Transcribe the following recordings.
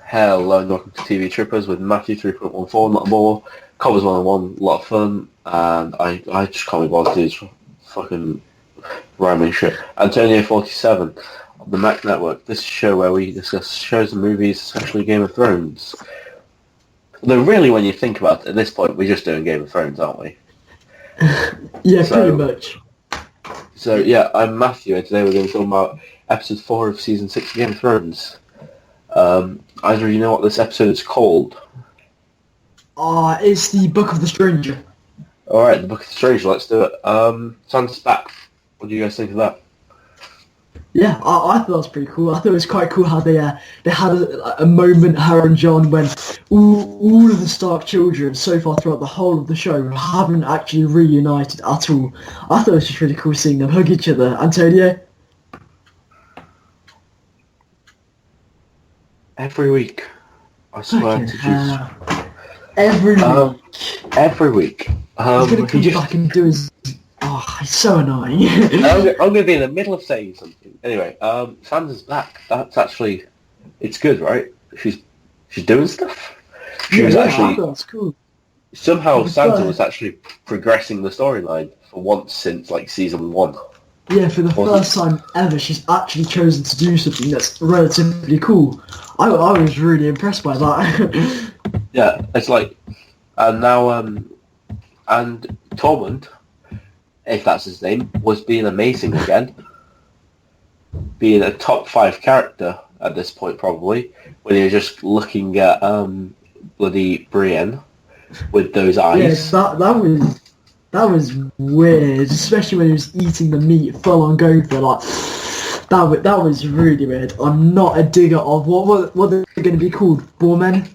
Hello and welcome to TV Trippers with Matthew 3.14, not more. Covers 101, a lot of fun, and I just can't be bothered to do this fucking rhyming shit. Antonio 47 on the M.A.C network. This is a show where we discuss shows and movies, especially Game of Thrones. Though really, when you think about it, at this point, we're just doing Game of Thrones, aren't we? Yeah, pretty much. So yeah, I'm Matthew, and today we're going to talk about episode 4 of season 6 of Game of Thrones. Either of you know what this episode is called? It's the Book of the Stranger. Alright, the Book of the Stranger, let's do it. Sansa's back. What do you guys think of that? Yeah, I thought it was pretty cool. I thought it was quite cool how they had a moment, her and John, when all of the Stark children so far throughout the whole of the show haven't actually reunited at all. I thought it was just really cool seeing them hug each other. Antonio? Every week. I swear to Jesus. Every week. Every week. He's going to come back and do his... Oh, it's so annoying. I'm going to be in the middle of saying something. Anyway, Sansa's back. That's actually... It's good, right? She's doing stuff. She was actually... I thought that's cool. Somehow Sansa was actually progressing the storyline for once since, like, season 1. Yeah, for the first time ever, she's actually chosen to do something that's relatively cool. I was really impressed by that. Yeah, it's like... And now, and Tormund, if that's his name, was being amazing again. Being a top 5 character at this point, probably, when you're just looking at bloody Brienne with those eyes. Yeah, that was weird, especially when he was eating the meat full on gopher. Like that was really weird. I'm not a digger of what they're going to be called, boarmen.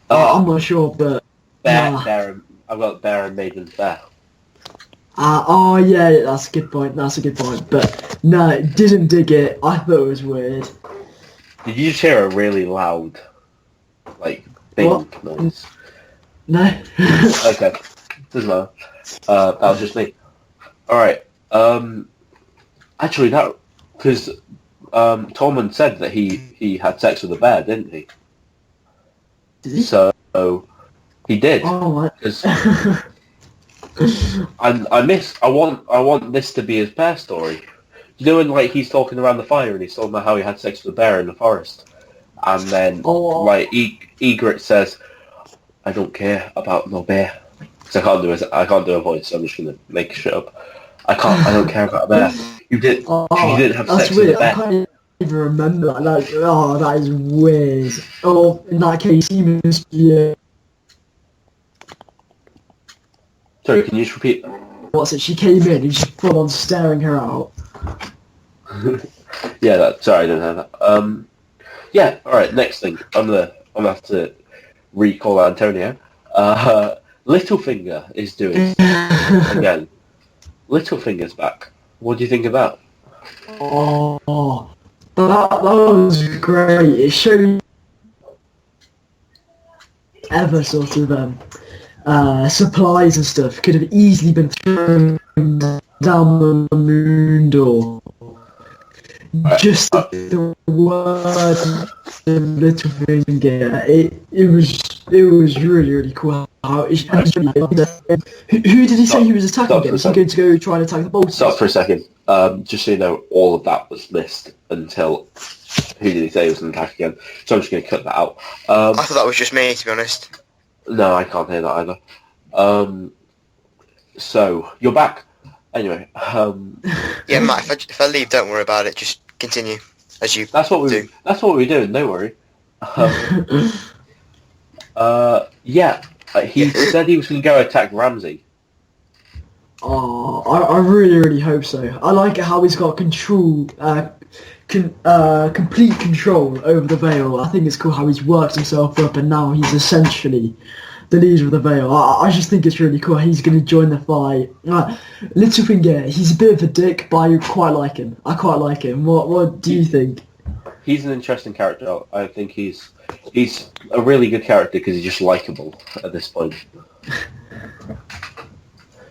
I'm not sure, but bear. I've got bear and maiden bear. Oh yeah, that's a good point. But no, didn't dig it. I thought it was weird. Did you just hear a really loud, like, bing noise? No. Okay, doesn't matter. That was just me. Alright, actually that, because Tormund said that he had sex with a bear, didn't he? Did he? So, he did. Oh, what? I want this to be his bear story. You know when, like, he's talking around the fire and he's talking about how he had sex with a bear in the forest, and then like Ygritte says, "I don't care about no bear." So I can't do a voice. So I'm just gonna make shit up. I don't care about a bear. You didn't have sex with a bear. I can't even remember that. That is weird. Oh, in that case, he must be. Sorry, can you just repeat? What's it? She came in and she's full on staring her out. Yeah, sorry, I didn't have that. Yeah, alright, next thing. I'm gonna have to recall Antonio. Littlefinger is doing again. Littlefinger's back. What do you think of that? Oh, that was great. It showed ever sort of supplies and stuff could have easily been thrown down the moon door. Just the word Littlefinger. It was really cool. Who did he say he was attacking again? Is he going to go try and attack the bolts? Stop for a second. Just so you know, all of that was missed until who did he say was an attack again? So I'm just going to cut that out. I thought that was just me, to be honest. No, I can't hear that either. So you're back. Anyway. Yeah, Matt. If I leave, don't worry about it. Just continue as you. That's what do. That's what we're doing. Don't worry. Yeah. He said he was going to go attack Ramsay. Oh, I really hope so. I like it how he's got control, complete control over the Vale. I think it's cool how he's worked himself up and now he's essentially the leader of the Vale. I just think it's really cool. He's going to join the fight. Littlefinger, he's a bit of a dick, but I quite like him. What do you think? He's an interesting character. I think he's a really good character because he's just likable at this point.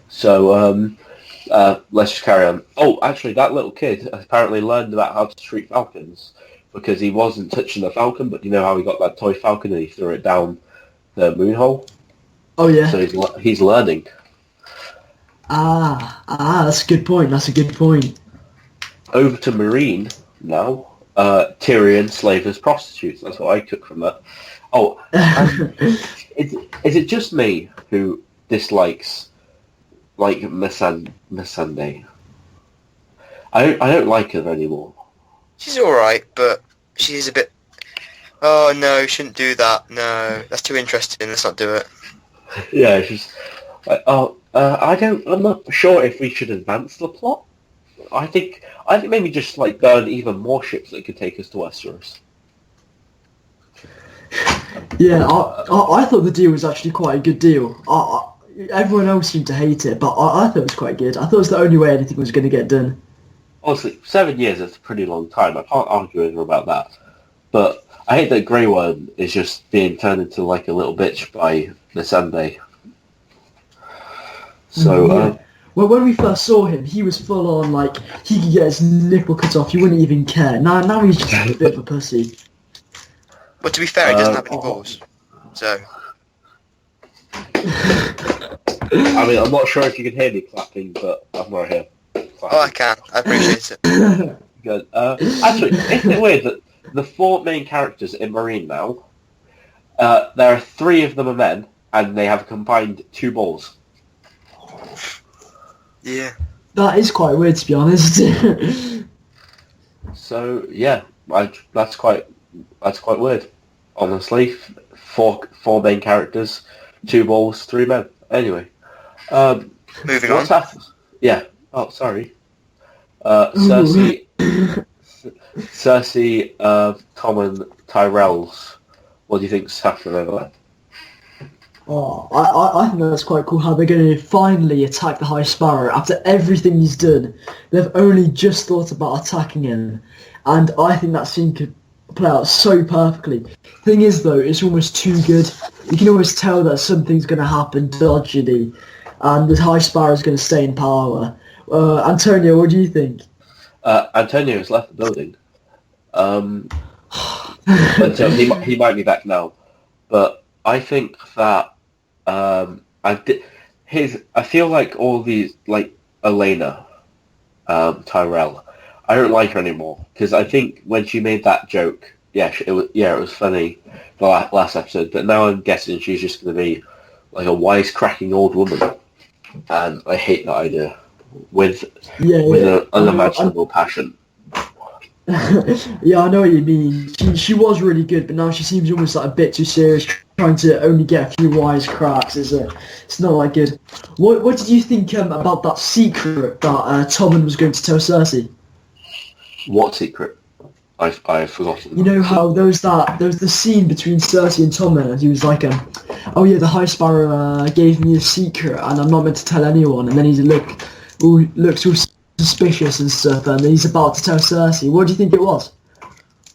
So let's just carry on. Oh, actually, that little kid apparently learned about how to treat falcons because he wasn't touching the Falcon, but you know how he got that toy Falcon and he threw it down the moon hole? Oh yeah. So he's learning. That's a good point. That's a good point. Over to Marine now. Tyrion, slave as prostitutes. That's what I took from that. Oh, is it just me who dislikes like Missandei? I don't like her anymore. She's alright, but she's a bit... Oh, no, shouldn't do that. No, that's too interesting. Let's not do it. Yeah, she's like, I'm not sure if we should advance the plot. I think maybe just like burn even more ships that could take us to Westeros. Yeah, I thought the deal was actually quite a good deal. Everyone else seemed to hate it, but I thought it was quite good. I thought it was the only way anything was going to get done. Honestly, 7 years is a pretty long time. I can't argue with her about that. But I hate that Grey Worm is just being turned into like a little bitch by Missandei. So, yeah. Well, when we first saw him, he was full on, like, he could get his nipple cut off, you wouldn't even care. Now he's just a bit of a pussy. But to be fair, he doesn't have any balls. So... I mean, I'm not sure if you can hear me clapping, but I'm right here. Oh, I can. I appreciate it. Good. Actually, isn't it weird that the 4 main characters in Marine now, there are 3 of them are men, and they have combined 2 balls. Yeah. That is quite weird, to be honest. So yeah, that's quite weird. Honestly, four main characters, 2 balls, 3 men. Anyway, moving on. Yeah. Oh, sorry. Cersei, Tom and Tyrell's. What do you think's happening over there? Oh, I think that's quite cool how they're going to finally attack the High Sparrow after everything he's done. They've only just thought about attacking him, and I think that scene could play out so perfectly. Thing is, though, it's almost too good. You can always tell that something's going to happen dodgily, and the High Sparrow's going to stay in power. Antonio, what do you think? Antonio has left the building. Until he might be back now, but I think that I feel like all these, like Elena, Tyrell, I don't like her anymore because I think when she made that joke, it was funny the last episode, but now I'm guessing she's just going to be like a wisecracking old woman, and I hate that idea with an unimaginable passion. Yeah, I know what you mean. She was really good, but now she seems almost like a bit too serious, trying to only get a few wise cracks. It's not that good. What did you think about that secret that Tommen was going to tell Cersei? What secret? I've forgotten. You know how there was the scene between Cersei and Tommen, and he was like, "Oh yeah, the High Sparrow gave me a secret, and I'm not meant to tell anyone." And then he looks all suspicious and stuff, and he's about to tell Cersei. What do you think it was?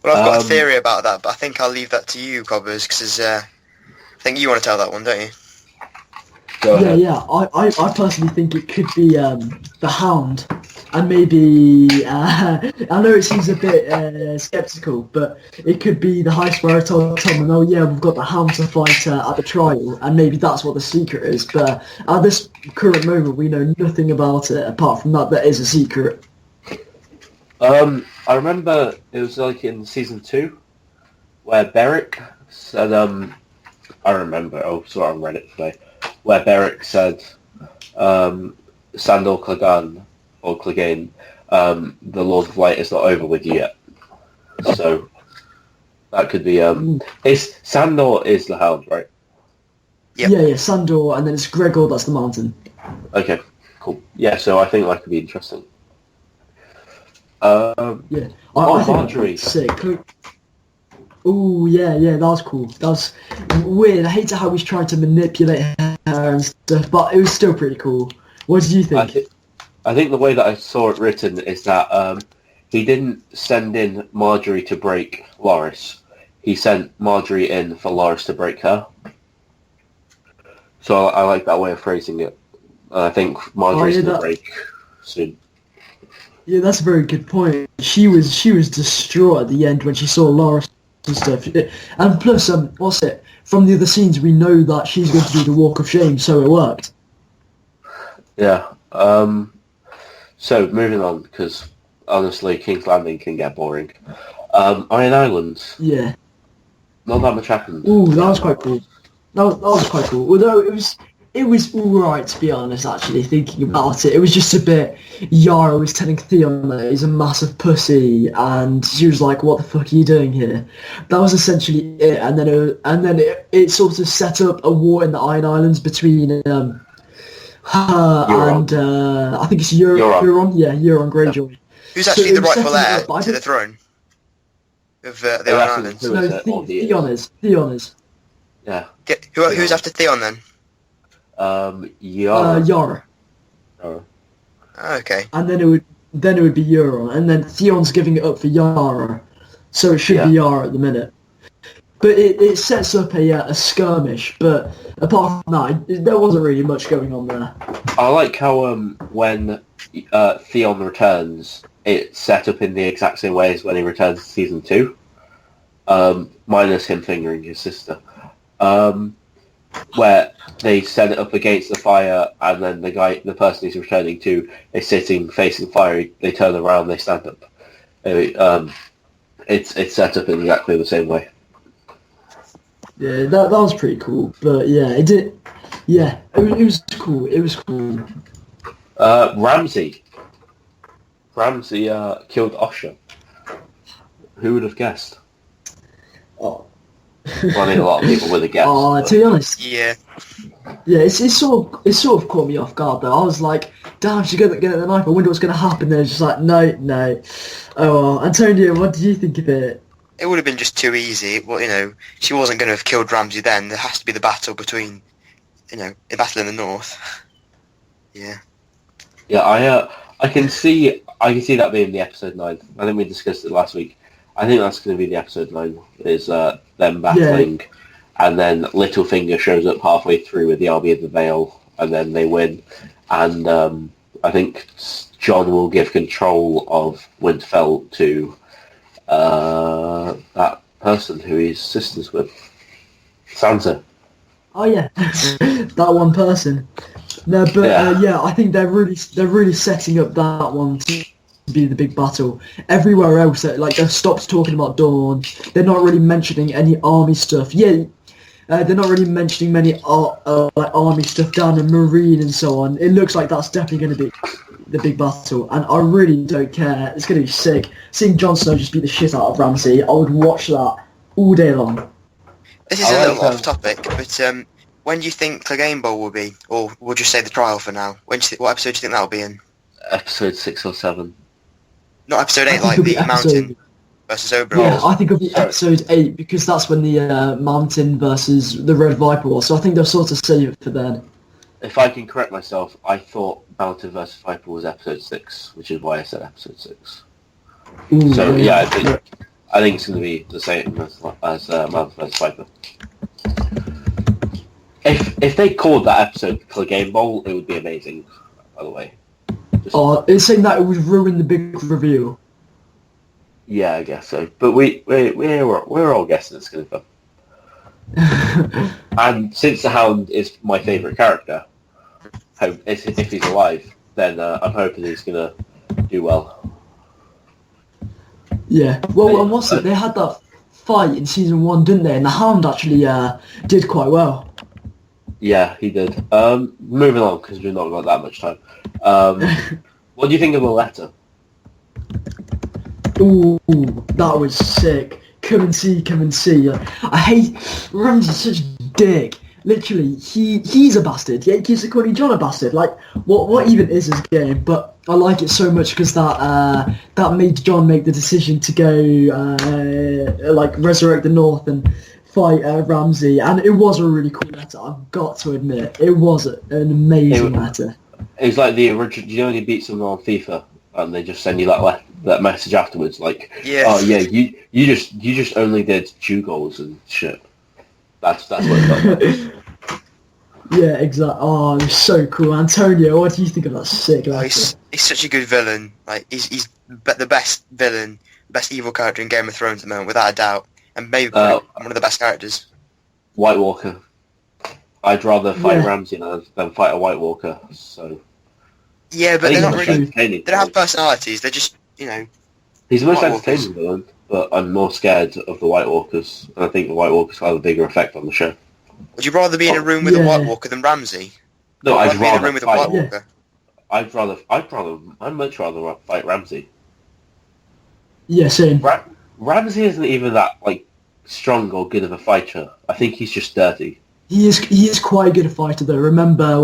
Well, I've got a theory about that, but I think I'll leave that to you, Cobbers, because I think you want to tell that one, don't you? Yeah. I personally think it could be the Hound, and maybe I know it seems a bit skeptical, but it could be the High Sparrow told Tom, "Oh yeah, we've got the Hound to fight at the trial," and maybe that's what the secret is. But at this current moment, we know nothing about it apart from that is a secret. I remember it was like in season 2 where Beric said, I remember. Oh, sorry, I read it today. Where Beric said, Sandor Clegane, or Clegane, the Lord of Light is not over with you yet. So that could be. Sandor is the Hound, right? Yep. Yeah, Sandor, and then it's Gregor. That's the mountain. Okay, cool. Yeah, so I think that could be interesting. I think Marjorie. Sick. Oh yeah, that was cool. That was weird. I hate how he's trying to manipulate her and stuff, but it was still pretty cool. What did you think? I think the way that I saw it written is that he didn't send in Marjorie to break Loras. He sent Marjorie in for Loras to break her. So I like that way of phrasing it. I think Marjorie's going to break soon. Yeah, that's a very good point. She was distraught at the end when she saw Laura and stuff. And plus, what's it? From the other scenes, we know that she's going to do the walk of shame, so it worked. Yeah. So moving on, because honestly, King's Landing can get boring. Iron Island, Yeah. not that much happened. Ooh, that was quite cool. That was quite cool. Although it was alright, to be honest, actually, thinking about it. It was just a bit... Yara was telling Theon that he's a massive pussy, and she was like, what the fuck are you doing here? That was essentially it, and then it sort of set up a war in the Iron Islands between her Euron. and I think it's Euron. Yeah, Euron Greyjoy. Who's actually So the it was rightful setting heir up, but I to the think- throne of the Yeah, Iron that's Islands? who No, is it? Or he is? Theon is. Yeah. Who's after Theon then? Yara. Yara. Oh. Oh, okay. And then it would be Euron, and then Theon's giving it up for Yara, so it should be Yara at the minute. But it sets up a skirmish, but apart from that, there wasn't really much going on there. I like how when Theon returns, it's set up in the exact same way as when he returns in season 2, minus him fingering his sister, where they set it up against the fire, and then the person he's returning to, is sitting facing fire. They turn around, they stand up. It's set up in exactly the same way. Yeah, that was pretty cool. But yeah, it did. Yeah, it was cool. It was cool. Ramsay killed Osha. Who would have guessed? Oh. Well, I mean, a lot of people would have guessed. To be honest, Yeah. it's sort of caught me off guard though. I was like, damn, she's gonna get the knife. I wonder what's gonna happen. Then it's just like, no. Oh, well. Antonio, what did you think of it? It would have been just too easy. Well, she wasn't going to have killed Ramsay then. There has to be the battle between, a battle in the north. Yeah. Yeah, I can see that being the episode 9. I think we discussed it last week. I think that's going to be the episode 9, is them battling, and then Littlefinger shows up halfway through with the Army of the Vale, and then they win. And I think Jon will give control of Winterfell to that person who he's sisters with, Sansa. Oh yeah, that one person. No, but I think they're really setting up that one to be the big battle. Everywhere else, they've stopped talking about Dawn. They're not really mentioning any army stuff. Yeah, they're not really mentioning many army stuff down in Marine and so on. It looks like that's definitely going to be the big battle, and I really don't care. It's going to be sick. Seeing Jon Snow just beat the shit out of Ramsay, I would watch that all day long. This is a little off topic, but when do you think the Game Bowl will be? Or we'll just say the trial for now. What episode do you think that'll be in? Episode 6 or 7. Not episode 8, I think like it'll be the Mountain versus Oberyn. Yeah, I think it'll be episode 8, because that's when the Mountain versus the Red Viper was, so I think they'll sort of save it for then. If I can correct myself, I thought Mountain vs Viper was episode 6, which is why I said episode 6. Ooh, So yeah, I think it's going to be the same as Mountain vs Viper. If they called that episode the Game Bowl, it would be amazing. By the way. It's saying that it would ruin the big reveal. Yeah, I guess so. But we're all guessing it's going to come. And since the Hound is my favourite character, if he's alive, then I'm hoping he's going to do well. Yeah. Well, and what's it? They had that fight in season 1, didn't they? And the Hound actually did quite well. Yeah, he did. Moving on, because we've not got that much time. What do you think of the letter? Ooh, that was sick. Come and see. I hate Ramsay's such a dick. Literally, he's a bastard. Yeah, he keeps calling Jon a bastard. Like, what even is his game? But I like it so much because that made Jon make the decision to go resurrect the North and fight Ramsay, and it was a really cool letter. I've got to admit, it was an amazing letter. It's like the original. You know when you beat someone on FIFA and they just send you that message afterwards, like, Yeah. oh yeah, you just only did 2 goals and shit. That's what it felt like. Yeah, exactly. Oh, it's so cool. Antonio, what do you think of that sick Oh, letter? he's such a good villain. Like the best villain, best evil character in Game of Thrones at the moment, without a doubt, and maybe probably Uh, one of the best characters. White Walker. I'd rather fight Yeah, Ramsay than fight a White Walker. So Yeah, I but think they're he's not the most really. true. entertaining They don't have villain. personalities. They're just He's the most White Walkers. entertaining villain, but I'm more scared of the White Walkers, and I think the White Walkers have a bigger effect on the show. Would you rather be in a Oh, room with a White Yeah, Walker than Ramsay? no, I'd I'd rather be in a rather room with a fight. White yeah. Walker. I'd much rather fight Ramsay. Yeah, same. Ramsay isn't even that like strong or good of a fighter. I think he's just dirty. He is quite a good fighter though. Remember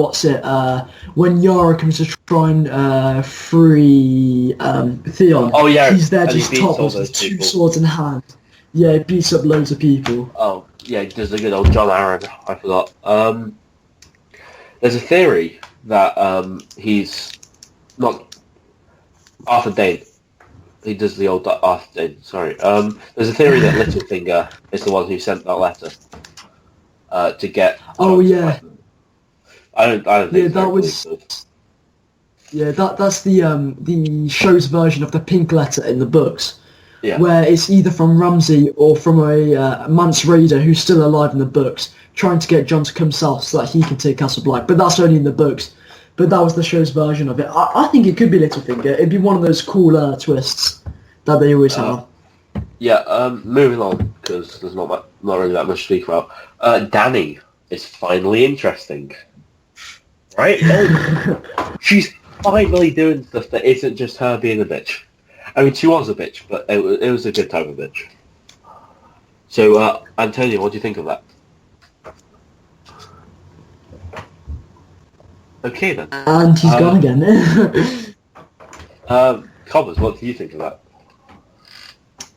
when Yara comes to try and free Theon? Oh yeah, He's there and he just beats all topless those with two people. swords in hand. Yeah, he beats up loads of people. Oh yeah, he does a good old John Aaron. I forgot. There's a theory that he's not Arthur Dane. He does the old Arthur Dane. Sorry. There's a theory that Littlefinger is the one who sent that letter to get. Oh Jon to yeah, fight them. I don't think yeah. it's That very was believable. yeah. That's the show's version of the pink letter in the books, Yeah. where it's either from Ramsay or from a Mance Raider who's still alive in the books, trying to get Jon to come south so that he can take Castle Black. But that's only in the books. But that was the show's version of it. I think it could be Littlefinger. It'd be one of those cool twists that they always have. Yeah. Moving on because there's not really that much to speak about. Dany is finally interesting, right? She's finally doing stuff that isn't just her being a bitch. I mean, she was a bitch, but it was a good type of bitch. So, Antonio, what do you think of that? Okay then. And he's gone again. Cobbers, what do you think of that?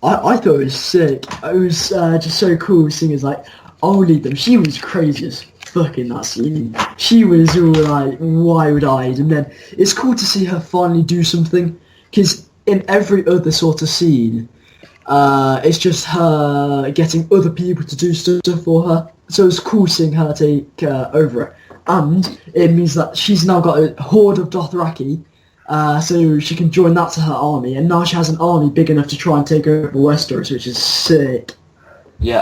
I thought it was sick. It was just so cool seeing as like, I'll lead them. She was crazy as fuck in that scene. She was all like wide-eyed, and then it's cool to see her finally do something, because in every other sort of scene, it's just her getting other people to do stuff for her. So it's cool seeing her take over it. And it means that she's now got a horde of Dothraki, so she can join that to her army, and now she has an army big enough to try and take over Westeros, which is sick. Yeah,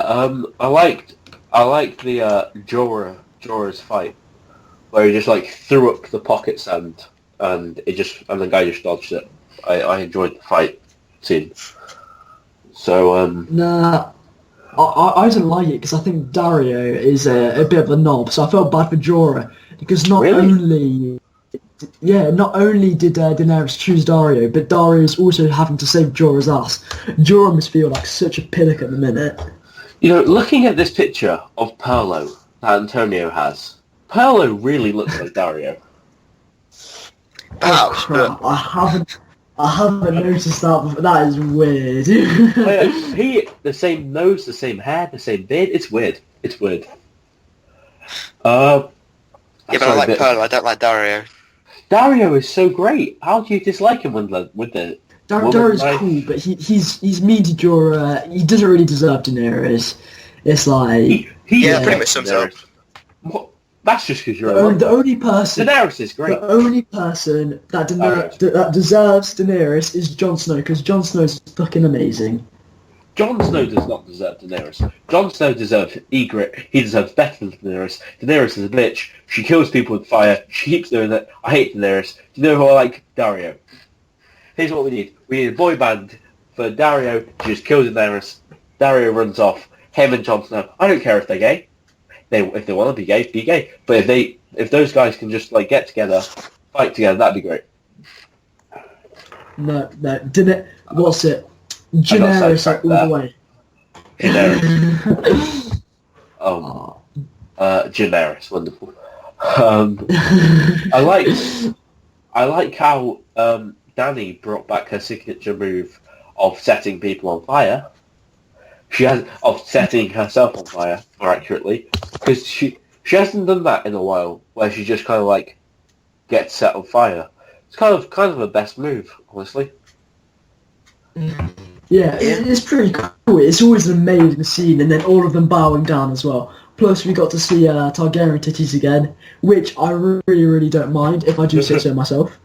I liked the Jorah's fight, where he just like threw up the pocket sand, and the guy just dodged it. I enjoyed the fight scene. So Nah, I don't like it because I think Dario is a bit of a knob, so I felt bad for Jorah, because not Really? only did Daenerys choose Dario, but Dario is also having to save Jorah's ass. Jorah must feel like such a pillock at the minute. you know, looking at this picture of Perlo that Antonio has, Perlo really looks like Dario. Oh Perhaps, crap! but I haven't noticed that before. That is weird. He the same nose, the same hair, the same beard. It's weird. It's weird. yeah, but I sorry, like Perlo. I don't like Dario. Dario is so great. How do you dislike him with the Dario's woman cool, but he's mean to Jorah. He doesn't really deserve Daenerys. It's like He Yeah, deserves pretty much sums it up. Daenerys. What? That's just because you're the, a the only person. Daenerys is great. The only person that Alright. that deserves Daenerys is Jon Snow, because Jon Snow is fucking amazing. Jon Snow does not deserve Daenerys. Jon Snow deserves Ygritte. He deserves better than Daenerys. Daenerys is a bitch. She kills people with fire. She keeps doing it. I hate Daenerys. Do you know who I like? Dario. Here's what we need. We need a boy band for Dario to just kill Daenerys. Dario runs off. Him and Jon Snow. I don't care if they're gay. If they want to be gay, be gay. But if those guys can just like get together, fight together, that'd be great. No, what's it? got Daenerys sidetracked all there. the way. Daenerys. Oh. Daenerys, wonderful. I like how Dany brought back her signature move of setting people on fire. Of setting herself on fire, more accurately, because she hasn't done that in a while, where she just kind of like gets set on fire. It's kind of a best move, honestly. Yeah, it's pretty cool. It's always an amazing scene, and then all of them bowing down as well. Plus, we got to see Targaryen titties again, which I really, really don't mind if I do say so myself.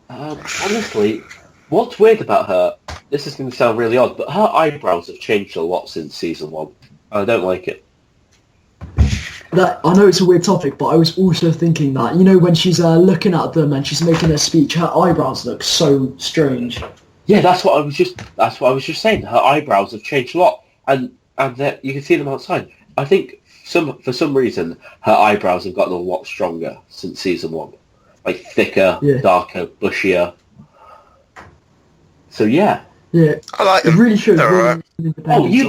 Honestly, what's weird about her, this is going to sound really odd, but her eyebrows have changed a lot since season 1. I don't like it. That I know it's a weird topic, but I was also thinking that, you know, when she's looking at them and she's making her speech, her eyebrows look so strange. Yeah, that's what I was just saying. Her eyebrows have changed a lot, and that you can see them outside. I think for some reason her eyebrows have gotten a lot stronger since season 1, like thicker, darker, bushier. So yeah, I like them. It really shows. They're Really oh, you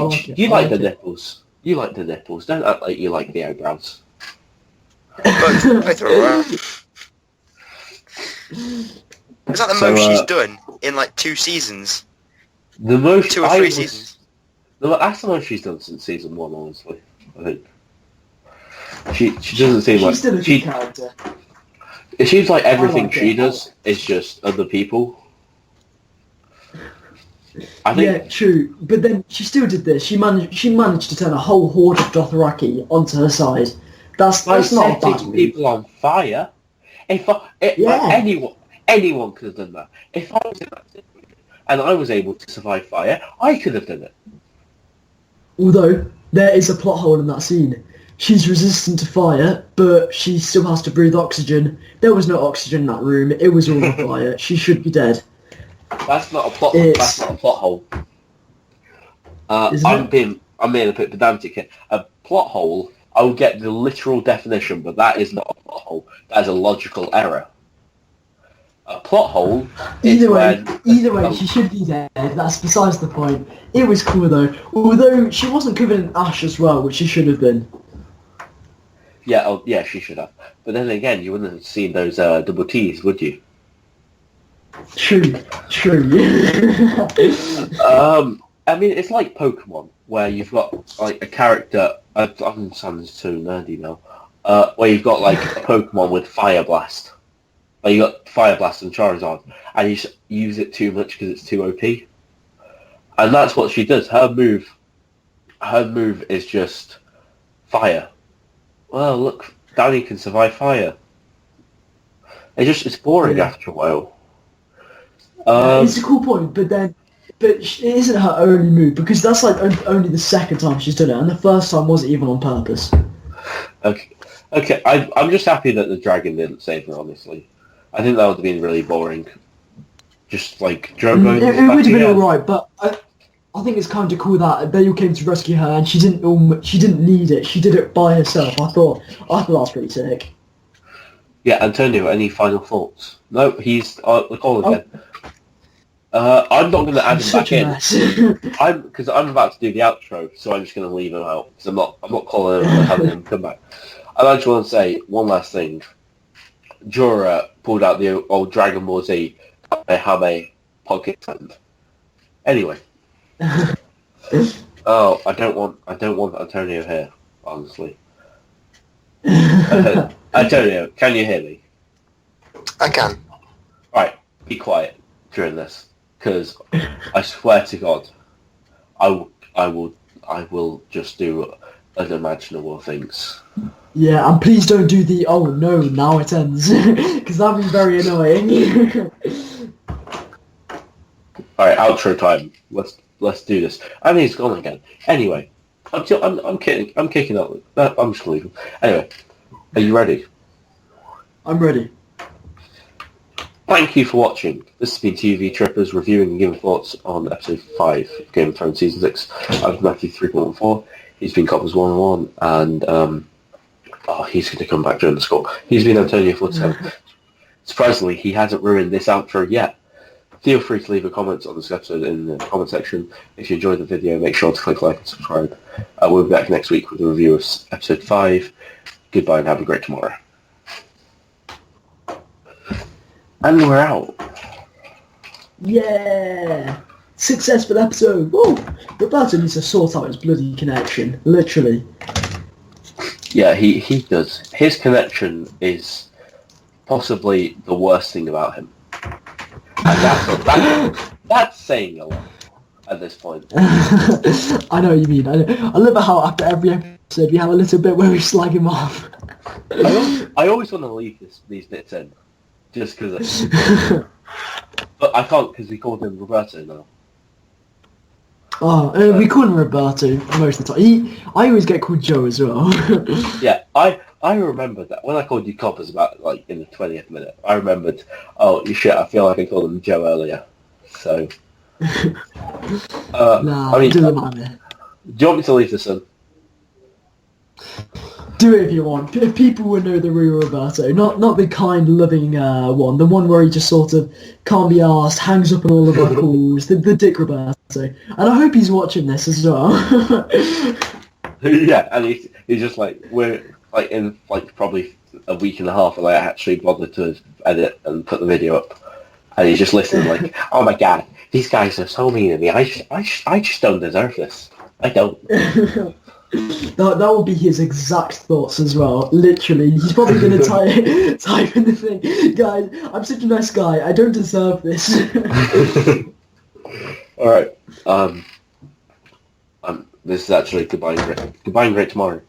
like the it. nipples. You like the nipples. Don't act like you like the eyebrows. Both are alright. Is that the most she's done in like 2 seasons? The most 2 or 3 seasons. That's the most she's done since season 1, honestly. I think she doesn't seem like she's still a good character. It seems like everything she does is just other people. I think. Yeah, true. But then she still did this. She managed to turn a whole horde of Dothraki onto her side. That's not a bad setting people on fire. Anyone could have done that. If I was in that situation and I was able to survive fire, I could have done it. Although there is a plot hole in that scene. She's resistant to fire, but she still has to breathe oxygen. There was no oxygen in that room. It was all on fire. She should be dead. That's not a plot. That's not a plot hole. I'm being a bit pedantic here. A plot hole. I will get the literal definition, but that is not a plot hole. That is a logical error. A plot hole. Either way, she should be dead. That's besides the point. It was cool though. Although she wasn't covered in ash as well, which she should have been. Yeah, she should have. But then again, you wouldn't have seen those double T's, would you? True. I mean, it's like Pokemon, where you've got like a character. I'm sounding too nerdy now. Where you've got like a Pokemon with Fire Blast. Like you got Fire Blast and Charizard, and you use it too much because it's too OP. And that's what she does. Her move is just fire. Well, look, Danny can survive fire. It's boring after a while. It's a cool point, but it isn't her only move, because that's like only the second time she's done it, and the first time wasn't even on purpose. Okay. I'm just happy that the dragon didn't save her. Honestly, I think that would have been really boring. Just like Drogo. It would have been alright, but I think it's kind of cool that they all came to rescue her, and she didn't need it. She did it by herself. I thought that was pretty sick. Yeah, Antonio, any final thoughts? No, he's the call again. I'm not going to add him back in. Because I'm about to do the outro, so I'm just going to leave him out because I'm not calling him and having him come back. I just want to say one last thing. Jorah pulled out the old Dragon Ball Z Kamehameha pocket sand. Anyway. Oh, I don't want Antonio here, honestly. Antonio, can you hear me? I can. Right, be quiet during this, because I swear to God, I will just do unimaginable things. Yeah, and please don't do the "oh no, now it ends," because that'd be very annoying. All right, outro time. Let's do this. I mean, he's gone again. Anyway, I'm kidding. I'm kicking up. I'm just leaving. Anyway, are you ready? I'm ready. Thank you for watching. This has been TV Trippers reviewing and giving thoughts on episode 5 of Game of Thrones Season 6. I'm Matthew 3.14. He's been Coppers 101, and he's going to come back during the score. He's been Antonio 47. Surprisingly, he hasn't ruined this outro yet. Feel free to leave a comment on this episode in the comment section. If you enjoyed the video, make sure to click like and subscribe. We'll be back next week with a review of episode 5. Goodbye and have a great tomorrow. And we're out. Yeah! Successful episode! Woo! Roberto needs to sort out his bloody connection. Literally. Yeah, he does. His connection is possibly the worst thing about him. And that's saying a lot. at this point. I know what you mean. I love how after every episode we have a little bit where we slag him off. I always want to leave these bits in, just because. But I can't because we called him Roberto now. Oh, we call him Roberto most of the time. I always get called Joe as well. Yeah, I remember that when I called you Coppers about like in the 20th minute. I remembered. Oh shit! I feel like I called him Joe earlier. So. Nah, I mean, it doesn't matter. do you want me to leave this in? Do it if you want. If people would know the real Roberto, not the kind, loving one, the one where he just sort of can't be asked, hangs up on all of our calls, the dick Roberto. And I hope he's watching this as well. Yeah, and he's just like we're like in like probably a week and a half, and I actually bothered to edit and put the video up, and he's just listening like, oh my god, these guys are so mean to me. I just don't deserve this. I don't. That will be his exact thoughts as well. Literally, he's probably going to type in the thing, guys, I'm such a nice guy. I don't deserve this. All right. This is actually goodbye and great tomorrow.